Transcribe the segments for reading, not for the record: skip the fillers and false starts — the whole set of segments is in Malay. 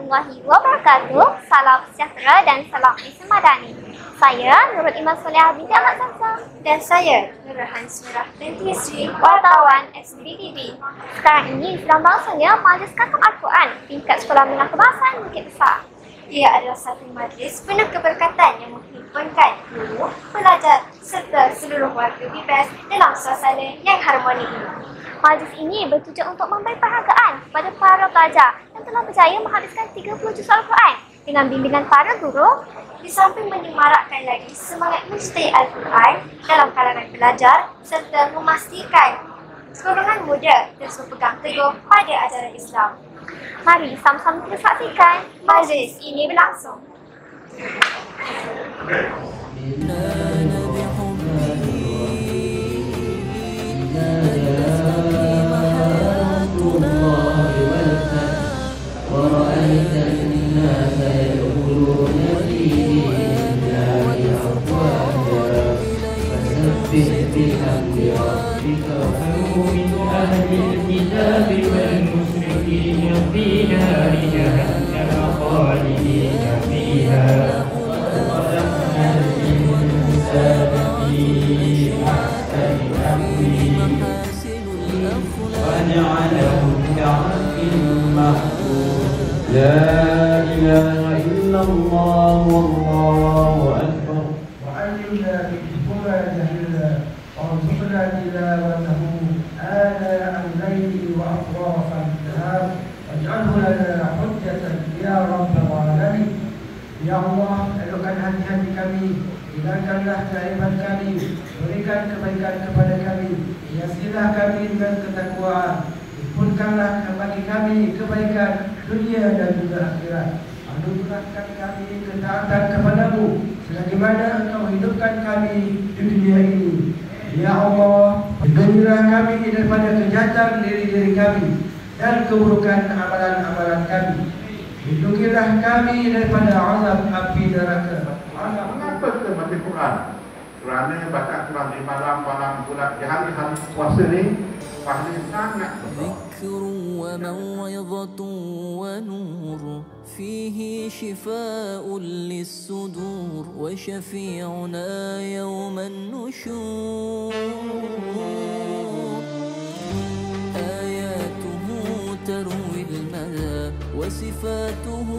warahmatullahi wabarakatuh. Salam sejahtera dan salam Ismadani. Saya Nurul Iman Soleha binti Ahmad Zamzam. Dan saya Nurul Hansmirah binti Sri, Wartawan SBTV. Sekarang ini sedang berlangsungnya Majlis Khatam Al-Quran tingkat Sekolah Menengah Kebangsaan Bukit Besar. ia adalah satu majlis penuh keberkatan yang menghimpunkan guru, pelajar serta seluruh warga bebas dalam suasana yang harmoni ini. Majlis ini bertujuan untuk memberi penghargaan kepada para pelajar yang telah berjaya menghabiskan 30 juz Al-Quran dengan bimbingan para guru, Di samping menyemarakkan lagi semangat mencintai Al-Quran dalam kalangan pelajar serta memastikan golongan muda terus berpegang teguh pada ajaran Islam. Mari sama-sama kita saksikan majlis ini berlangsung. لا إله إلا الله والله أكبر وعلمنا بما جهلنا وارزقنا تلاوته آناء الليل وأطراف النهار واجعله لنا حجة يا رب العالمين. Ya Allah, elokkan hati-hati kami, hindarkanlah keaiban kami, berikan kebaikan kepada kami, hiasilah kami dengan ketakwaan, himpunkanlah bagi kami kebaikan dunia dan juga akhirat. Anugerahkan kami ketaatan kepadamu sebagaimana Engkau hidupkan kami di dunia ini. Ya Allah, berilah kami daripada kejahatan diri-diri kami dan keburukan amalan-amalan kami. Lindungilah kami daripada azab api neraka. Mengapa kita baca Quran? Kerana baca Quran di malam-malam bulan di hari-hari puasa ni pahala sangat besar. ذكر وموعظة ونور فيه شفاء للصدور وشفيعنا يوم النشور آياته تروي المدى وصفاته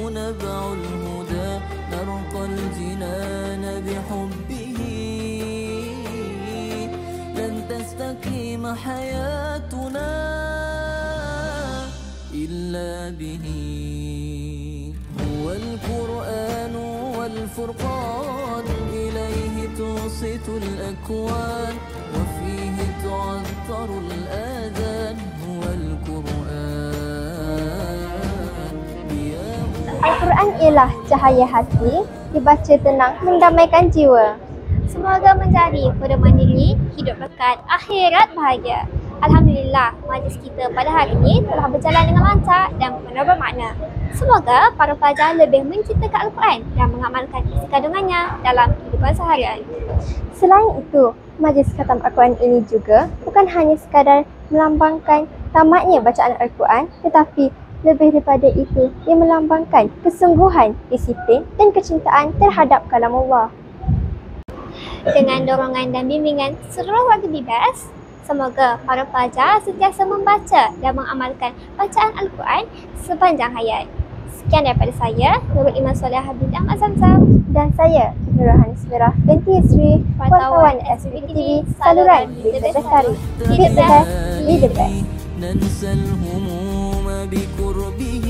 نبع الهدى نرقى الجنان بحبه لن تستقيم حياتنا إلا به هو القرآن والفرقان إليه توصت الأكوان وفيه تعطر الآذان هو القرآن Al-Quran ialah cahaya hati, dibaca tenang mendamaikan jiwa. Semoga menjadi pedoman diri, hidup berkat, akhirat bahagia. Alhamdulillah, majlis kita pada hari ini telah berjalan dengan lancar dan penuh bermakna. Semoga para pelajar lebih mencintai Al-Quran dan mengamalkan isi kandungannya dalam kehidupan seharian. Selain itu, majlis khatam Al-Quran ini juga bukan hanya sekadar melambangkan tamatnya bacaan Al-Quran, tetapi lebih daripada itu, ia melambangkan kesungguhan, disiplin dan kecintaan terhadap kalam Allah. Dengan dorongan dan bimbingan seluruh warga bebas, semoga para pelajar sentiasa membaca dan mengamalkan bacaan Al-Quran sepanjang hayat. Sekian daripada saya, Nurul Iman Soleha binti Ahmad Zamzam. Dan saya, Nurul Hansmirah binti Sri, wartawan SBTV, saluran berita bestari. Be the best, be the best. ننسى الهموم بقربه